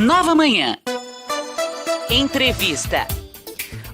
Nova Manhã. Entrevista.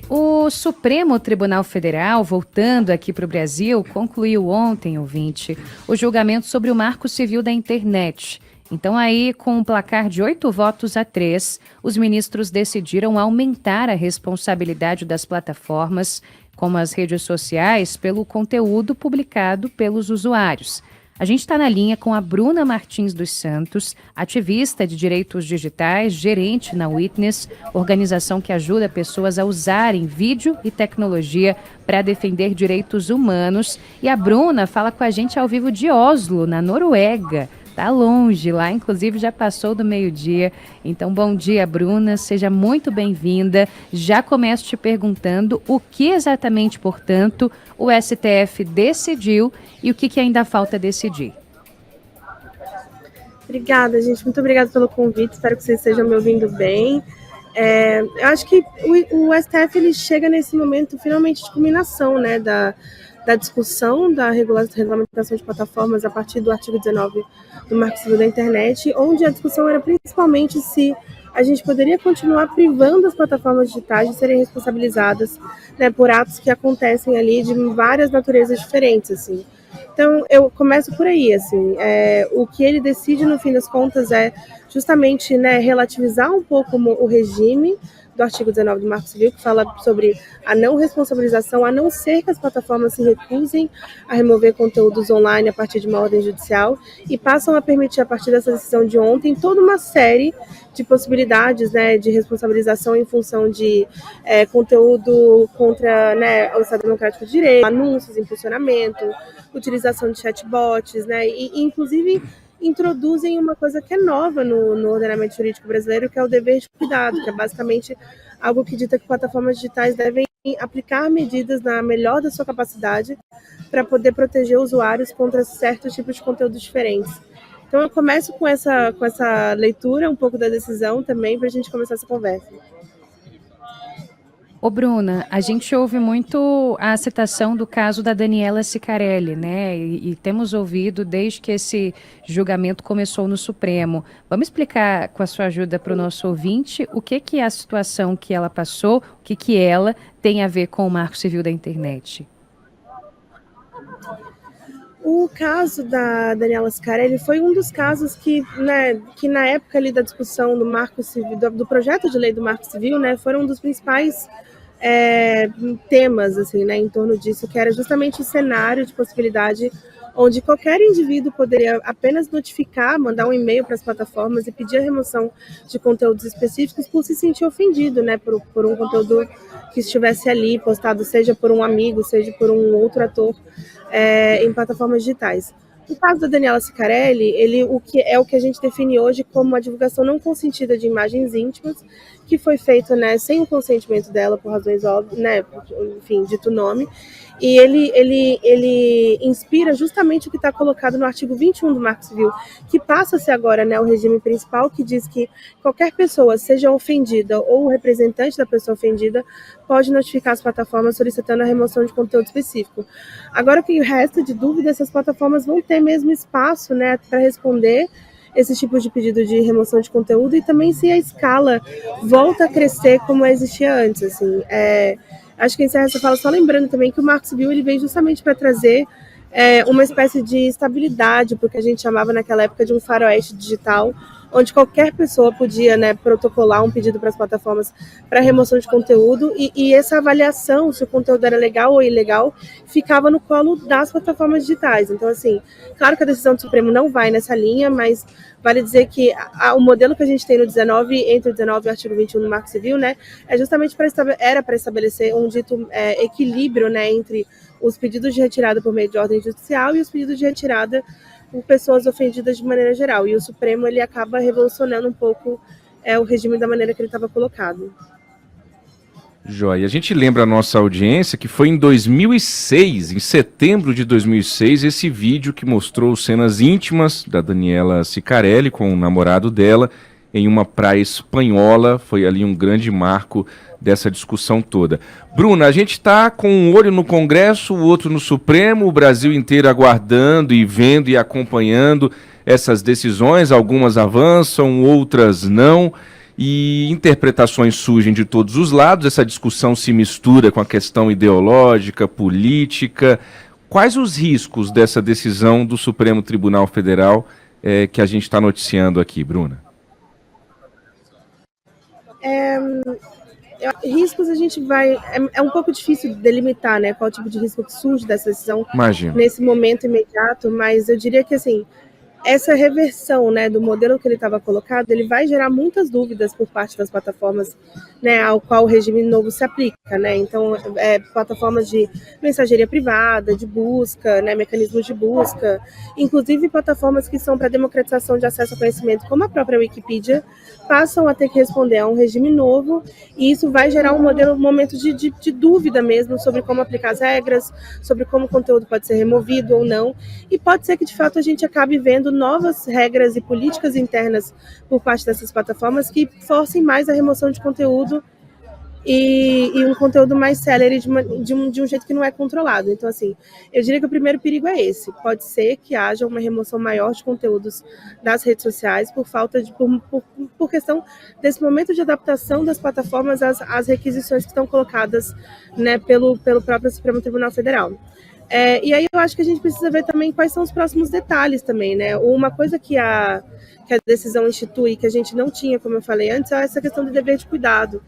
O Supremo Tribunal Federal, voltando aqui para o Brasil, concluiu ontem, ouvinte, o julgamento sobre o Marco Civil da Internet. Então aí, com um placar de 8 votos a 3, os ministros decidiram aumentar a responsabilidade das plataformas, como as redes sociais, pelo conteúdo publicado pelos usuários. A gente está na linha com a Bruna Martins dos Santos, ativista de direitos digitais, gerente na Witness, organização que ajuda pessoas a usarem vídeo e tecnologia para defender direitos humanos. E a Bruna fala com a gente ao vivo de Oslo, na Noruega. Tá longe, lá inclusive já passou do meio-dia. Então, bom dia, Bruna, seja muito bem-vinda. Já começo te perguntando o que exatamente, portanto, o STF decidiu e o que ainda falta decidir. Obrigada, gente. Muito obrigada pelo convite. Espero que vocês estejam me ouvindo bem. Eu acho que o STF ele chega nesse momento finalmente de culminação, né, da discussão da regulamentação de plataformas a partir do artigo 19 do Marco Civil da Internet, onde a discussão era principalmente se a gente poderia continuar privando as plataformas digitais de serem responsabilizadas, né, por atos que acontecem ali de várias naturezas diferentes, assim. Então, eu começo por aí, assim, o que ele decide, no fim das contas, é justamente, né, relativizar um pouco o regime do artigo 19 do Marco Civil, que fala sobre a não responsabilização, a não ser que as plataformas se recusem a remover conteúdos online a partir de uma ordem judicial, e passam a permitir, a partir dessa decisão de ontem, toda uma série de possibilidades, né, de responsabilização em função de conteúdo contra, né, o Estado Democrático de Direito, anúncios, impulsionamento, utilização de chatbots, né, e inclusive introduzem uma coisa que é nova no ordenamento jurídico brasileiro, que é o dever de cuidado, que é basicamente algo que dita que plataformas digitais devem aplicar medidas na melhor da sua capacidade para poder proteger usuários contra certos tipos de conteúdos diferentes. Então eu começo com essa leitura, um pouco da decisão também, para a gente começar essa conversa. Ô Bruna, a gente ouve muito a citação do caso da Daniela Ciccarelli, né? E temos ouvido desde que esse julgamento começou no Supremo. Vamos explicar com a sua ajuda para o nosso ouvinte o que é a situação que ela passou, o que ela tem a ver com o Marco Civil da Internet. O caso da Daniela Ciccarelli foi um dos casos que na época ali da discussão do Marco Civil, do projeto de lei do Marco Civil, né, foram um dos principais temas, assim, né, em torno disso, que era justamente o cenário de possibilidade onde qualquer indivíduo poderia apenas notificar, mandar um e-mail para as plataformas e pedir a remoção de conteúdos específicos por se sentir ofendido, né, por um conteúdo que estivesse ali postado, seja por um amigo, seja por um outro ator, em plataformas digitais. No caso da Daniela Ciccarelli, o que a gente define hoje como a divulgação não consentida de imagens íntimas, que foi feito, né, sem o consentimento dela, por razões óbvias, né, enfim, dito o nome, e ele inspira justamente o que está colocado no artigo 21 do Marco Civil, que passa a ser agora, né, o regime principal, que diz que qualquer pessoa, seja ofendida ou o representante da pessoa ofendida, pode notificar as plataformas solicitando a remoção de conteúdo específico. Agora, o que resta de dúvida, essas plataformas vão ter mesmo espaço, né, para responder esses tipos de pedido de remoção de conteúdo, e também se a escala volta a crescer como existia antes, assim. Acho que encerra essa fala só lembrando também que o Marco Civil ele veio justamente para trazer uma espécie de estabilidade, porque a gente chamava naquela época de um faroeste digital, onde qualquer pessoa podia, né, protocolar um pedido para as plataformas para remoção de conteúdo, e essa avaliação, se o conteúdo era legal ou ilegal, ficava no colo das plataformas digitais. Então, assim, claro que a decisão do Supremo não vai nessa linha, mas vale dizer que o modelo que a gente tem no 19, entre o 19 e o artigo 21 do Marco Civil, né, é justamente para estabelecer um dito equilíbrio, né, entre os pedidos de retirada por meio de ordem judicial e os pedidos de retirada por pessoas ofendidas de maneira geral. E o Supremo ele acaba revolucionando um pouco o regime da maneira que ele estava colocado. Joia. A gente lembra a nossa audiência que foi em 2006, em setembro de 2006, esse vídeo que mostrou cenas íntimas da Daniela Ciccarelli com o namorado dela em uma praia espanhola. Foi ali um grande marco dessa discussão toda. Bruna, a gente está com um olho no Congresso, o outro no Supremo, o Brasil inteiro aguardando e vendo e acompanhando essas decisões. Algumas avançam, outras não. e interpretações surgem de todos os lados, essa discussão se mistura com a questão ideológica, política. Quais os riscos dessa decisão do Supremo Tribunal Federal que a gente está noticiando aqui, Bruna? Riscos a gente vai... É um pouco difícil delimitar, né, qual tipo de risco que surge dessa decisão nesse momento imediato, mas eu diria que, assim, essa reversão, né, do modelo que ele estava colocado, ele vai gerar muitas dúvidas por parte das plataformas, né, ao qual o regime novo se aplica, né? Então, plataformas de mensageria privada, de busca, né, mecanismos de busca, inclusive plataformas que são para democratização de acesso ao conhecimento, como a própria Wikipedia, passam a ter que responder a um regime novo, e isso vai gerar um momento de dúvida mesmo sobre como aplicar as regras, sobre como o conteúdo pode ser removido ou não, e pode ser que de fato a gente acabe vendo novas regras e políticas internas por parte dessas plataformas que forcem mais a remoção de conteúdo e um conteúdo mais célere de um jeito que não é controlado. Então, assim, eu diria que o primeiro perigo é esse. Pode ser que haja uma remoção maior de conteúdos das redes sociais por questão desse momento de adaptação das plataformas às requisições que estão colocadas, né, pelo próprio Supremo Tribunal Federal. E aí eu acho que a gente precisa ver também quais são os próximos detalhes também, né? Uma coisa que a decisão institui, que a gente não tinha, como eu falei antes, é essa questão do dever de cuidado,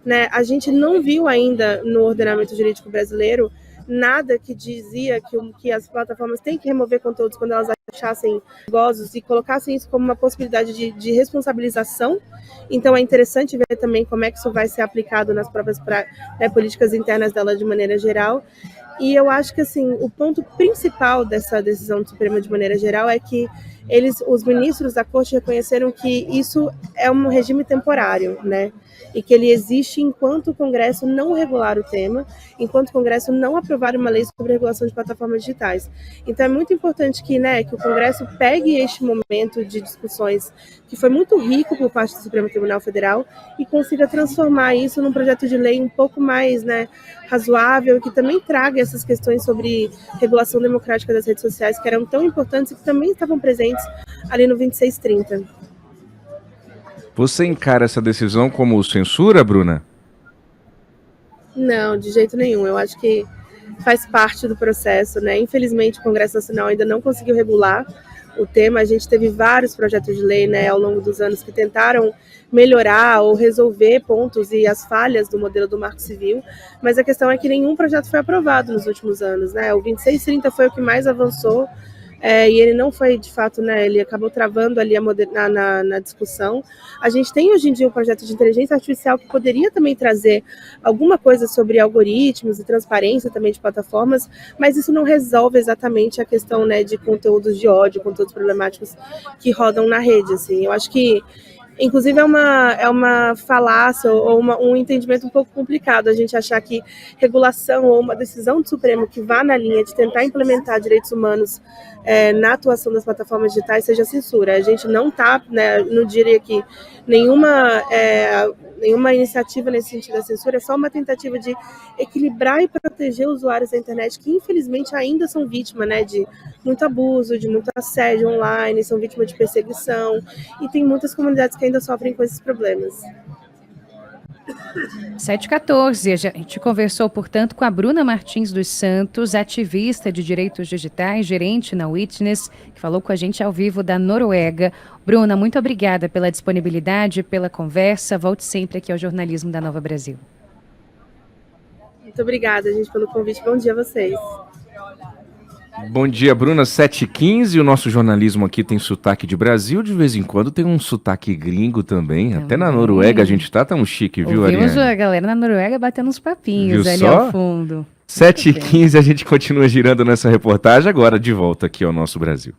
né? A gente não viu ainda no ordenamento jurídico brasileiro nada que dizia que as plataformas têm que remover conteúdos quando elas achassem perigosos e colocassem isso como uma possibilidade de responsabilização. Então é interessante ver também como é que isso vai ser aplicado nas próprias políticas internas dela de maneira geral. E eu acho que, assim, o ponto principal dessa decisão do Supremo de maneira geral é que os ministros da Corte reconheceram que isso é um regime temporário, né? E que ele existe enquanto o Congresso não regular o tema, enquanto o Congresso não aprovar uma lei sobre regulação de plataformas digitais. Então é muito importante que o Congresso pegue este momento de discussões que foi muito rico por parte do Supremo Tribunal Federal e consiga transformar isso num projeto de lei um pouco mais, razoável, e que também traga essas questões sobre regulação democrática das redes sociais, que eram tão importantes e que também estavam presentes ali no 2630. Você encara essa decisão como censura, Bruna? Não, de jeito nenhum. Eu acho que faz parte do processo, né? Infelizmente, o Congresso Nacional ainda não conseguiu regular o tema. A gente teve vários projetos de lei, né, ao longo dos anos que tentaram melhorar ou resolver pontos e as falhas do modelo do Marco Civil, mas a questão é que nenhum projeto foi aprovado nos últimos anos, né? O 2630 foi o que mais avançou, e ele não foi, de fato, né, ele acabou travando ali na discussão. A gente tem hoje em dia um projeto de inteligência artificial que poderia também trazer alguma coisa sobre algoritmos e transparência também de plataformas, mas isso não resolve exatamente a questão, né, de conteúdos de ódio, conteúdos problemáticos que rodam na rede, assim. Eu acho que inclusive é uma falácia ou um entendimento um pouco complicado a gente achar que regulação ou uma decisão do Supremo que vá na linha de tentar implementar direitos humanos na atuação das plataformas digitais seja censura. A gente não está, né, não diria que nenhuma iniciativa nesse sentido da censura, é só uma tentativa de equilibrar e proteger usuários da internet que infelizmente ainda são vítimas, né, de muito abuso, de muito assédio online, são vítimas de perseguição, e tem muitas comunidades que ainda sofrem com esses problemas. 7h14, a gente conversou, portanto, com a Bruna Martins dos Santos, ativista de direitos digitais, gerente na Witness, que falou com a gente ao vivo da Noruega. Bruna, muito obrigada pela disponibilidade, pela conversa. Volte sempre aqui ao Jornalismo da Nova Brasil. Muito obrigada, gente, pelo convite. Bom dia a vocês. Bom dia, Bruna. 7h15, o nosso jornalismo aqui tem sotaque de Brasil, de vez em quando tem um sotaque gringo também. Até na Noruega a gente tá tão chique, viu, Ariane? Ouvimos a galera na Noruega batendo uns papinhos, viu, ali só? Ao fundo. 7h15, a gente continua girando nessa reportagem, agora de volta aqui ao nosso Brasil.